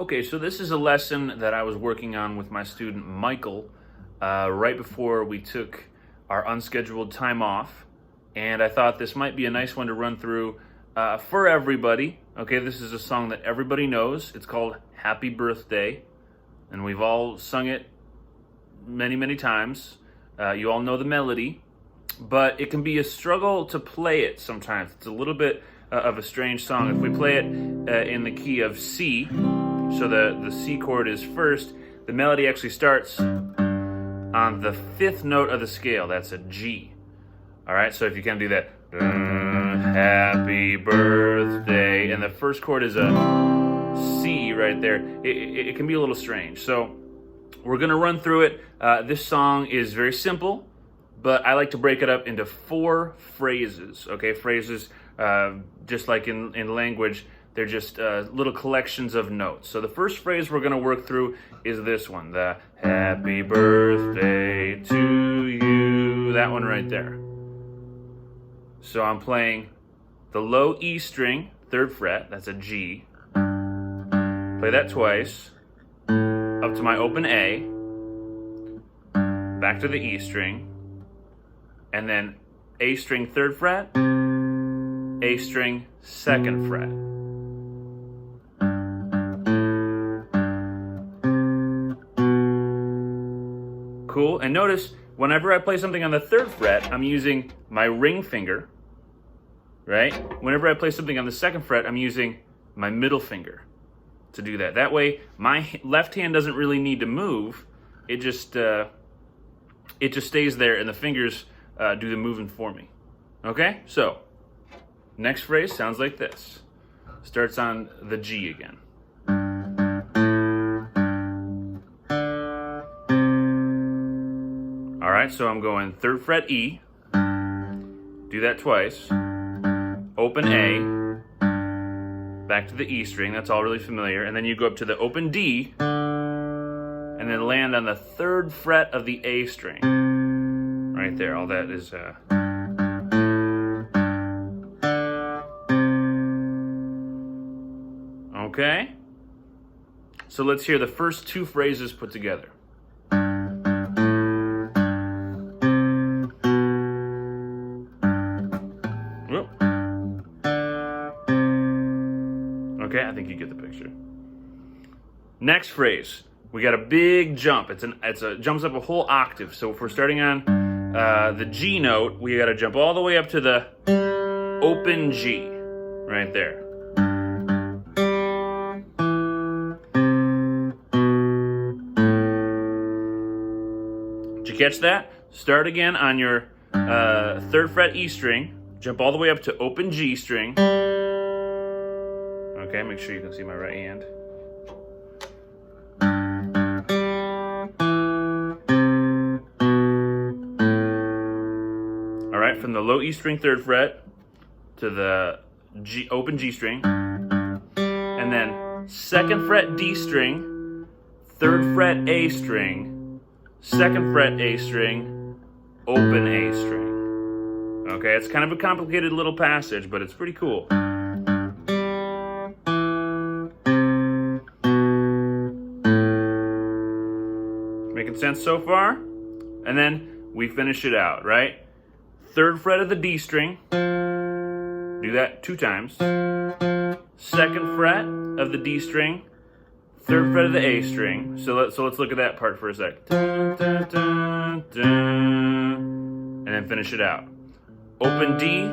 Okay, so this is a lesson that I was working on with my student Michael right before we took our unscheduled time off, and I thought this might be a nice one to run through for everybody. Okay, this is a song that everybody knows. It's called Happy Birthday, and we've all sung it many, many times. You all know the melody, but it can be a struggle to play it sometimes. It's a little bit of a strange song. If we play it in the key of C, so the C chord is first, the melody actually starts on the fifth note of the scale. That's a G. All right, so if you can do that, happy birthday, and the first chord is a C right there, it can be a little strange. So we're gonna run through it. This song is very simple, but I like to break it up into 4 phrases. Okay, phrases, just like in language, they're just little collections of notes. So the first phrase we're going to work through is this one, the happy birthday to you, that one right there. So I'm playing the low E string, 3rd fret, that's a G. Play that twice, up to my open A, back to the E string, and then A string 3rd fret, A string 2nd fret. Cool, and notice whenever I play something on the 3rd fret, I'm using my ring finger, right? Whenever I play something on the 2nd fret, I'm using my middle finger to do that. That way, my left hand doesn't really need to move. It just stays there, and the fingers do the moving for me. Okay, so next phrase sounds like this. Starts on the G again. All right, so I'm going 3rd fret E, do that twice, open A, back to the E string, that's all really familiar, and then you go up to the open D, and then land on the 3rd fret of the A string. Right there, all that is... Okay? So let's hear the first 2 phrases put together. Okay, I think you get the picture. Next phrase, we got a big jump. It jumps up a whole octave. So if we're starting on the G note, we got to jump all the way up to the open G, right there. Did you catch that? Start again on your 3rd fret E string, jump all the way up to open G string. Okay, make sure you can see my right hand. All right, from the low E string 3rd fret to the open G string, and then 2nd fret D string, 3rd fret A string, 2nd fret A string, open A string. Okay, it's kind of a complicated little passage, but it's pretty cool. Making sense so far? And then we finish it out, right? 3rd fret of the D string, do that 2 times. 2nd fret of the D string, 3rd fret of the A string. So let's look at that part for a sec. Dun, dun, dun, dun. And then finish it out. Open D,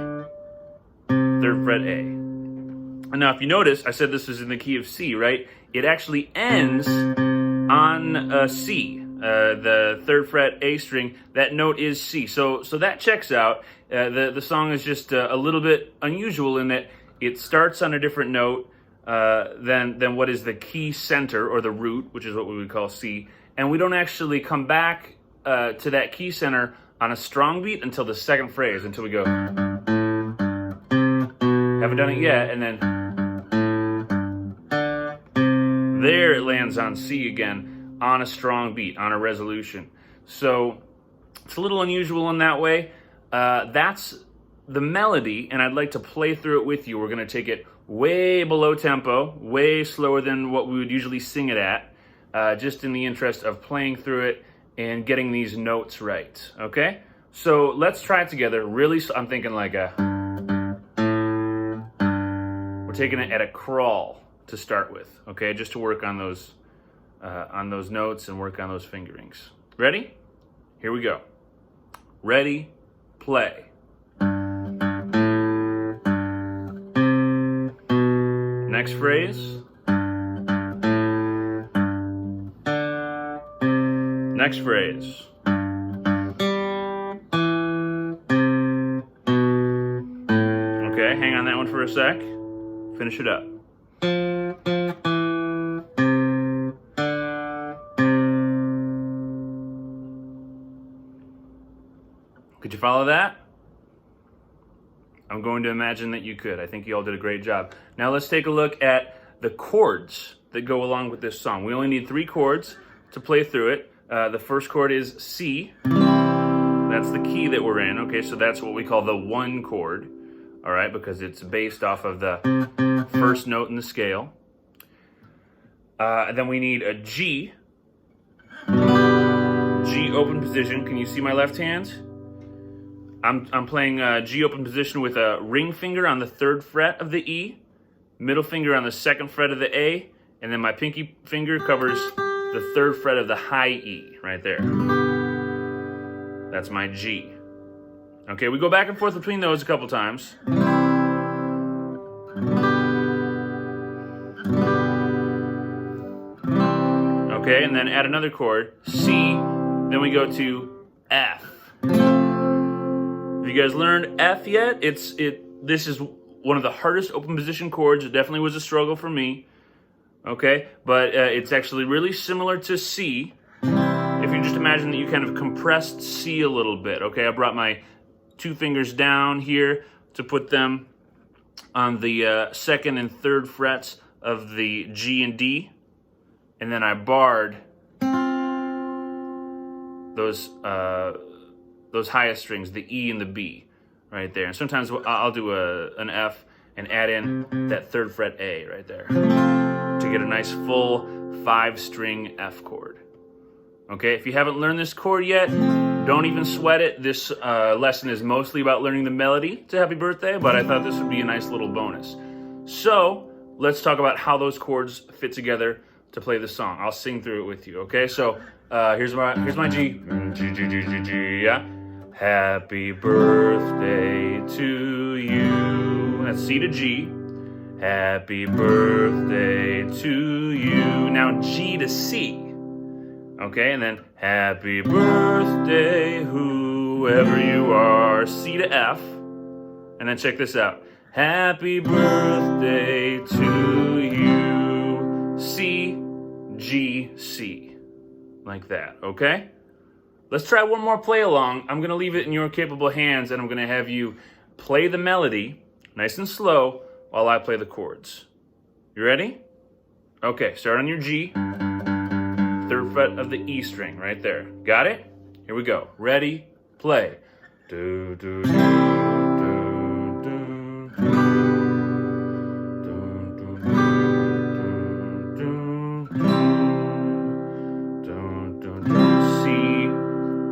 3rd fret A. And now if you notice, I said this is in the key of C, right? It actually ends on C. The 3rd fret A string, that note is C. So that checks out. The song is just a little bit unusual in that it starts on a different note than what is the key center or the root, which is what we would call C. And we don't actually come back to that key center on a strong beat until the 2nd phrase, until we go, haven't done it yet, and then there it lands on C again, on a strong beat, on a resolution. So it's a little unusual in that way. That's the melody, and I'd like to play through it with you. We're going to take it way below tempo, way slower than what we would usually sing it at, just in the interest of playing through it and getting these notes right, okay? So let's try it together. Really, I'm thinking like we're taking it at a crawl to start with, okay? Just to work on those notes and work on those fingerings. Ready? Here we go. Ready, play. Next phrase. Next phrase. Okay, hang on that one for a sec. Finish it up. Could you follow that? I'm going to imagine that you could. I think you all did a great job. Now let's take a look at the chords that go along with this song. We only need 3 chords to play through it. The first chord is C. That's the key that we're in. Okay, so that's what we call the 1 chord. All right, because it's based off of the first note in the scale. And then we need a G. G open position. Can you see my left hand? I'm playing G open position with a ring finger on the 3rd fret of the E, middle finger on the 2nd fret of the A, and then my pinky finger covers the 3rd fret of the high E right there. That's my G. Okay, we go back and forth between those a couple times. Okay, and then add another chord, C, then we go to F. Have you guys learned F yet? This is one of the hardest open position chords. It definitely was a struggle for me. Okay, but it's actually really similar to C. If you just imagine that you kind of compressed C a little bit. Okay, I brought my 2 fingers down here to put them on the 2nd and 3rd frets of the G and D, and then I barred those highest strings, the E and the B, right there. And sometimes I'll do an F and add in that 3rd fret A right there to get a nice full 5-string F chord. Okay, if you haven't learned this chord yet, don't even sweat it. This lesson is mostly about learning the melody to Happy Birthday, but I thought this would be a nice little bonus. So let's talk about how those chords fit together to play the song. I'll sing through it with you, okay? So here's my G. G, G, G, G, G, yeah. Happy birthday to you. That's C to G. Happy birthday to you. Now G to C. Okay, and then happy birthday, whoever you are. C to F. And then check this out. Happy birthday to you. C, G, C. Like that, okay? Let's try one more play along. I'm going to leave it in your capable hands, and I'm going to have you play the melody nice and slow while I play the chords. You ready? Okay, start on your G, 3rd fret of the E string right there. Got it? Here we go. Ready? Play. Do, do, do, do, do, do.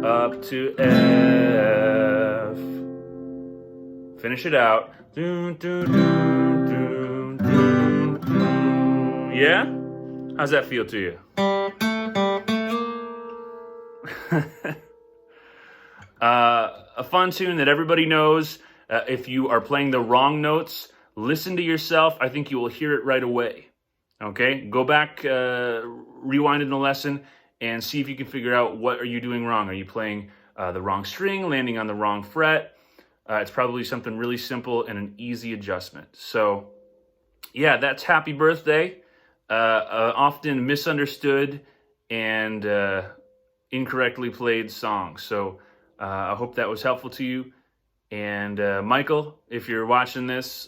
Up to F. Finish it out. Yeah? How's that feel to you? A fun tune that everybody knows. If you are playing the wrong notes, listen to yourself. I think you will hear it right away. Okay? Go back, rewind in the lesson, and see if you can figure out what are you doing wrong. Are you playing the wrong string, landing on the wrong fret? It's probably something really simple and an easy adjustment. So, yeah, that's Happy Birthday. Often misunderstood and incorrectly played song. So I hope that was helpful to you. And Michael, if you're watching this,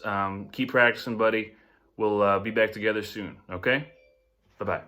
keep practicing, buddy. We'll be back together soon, okay? Bye-bye.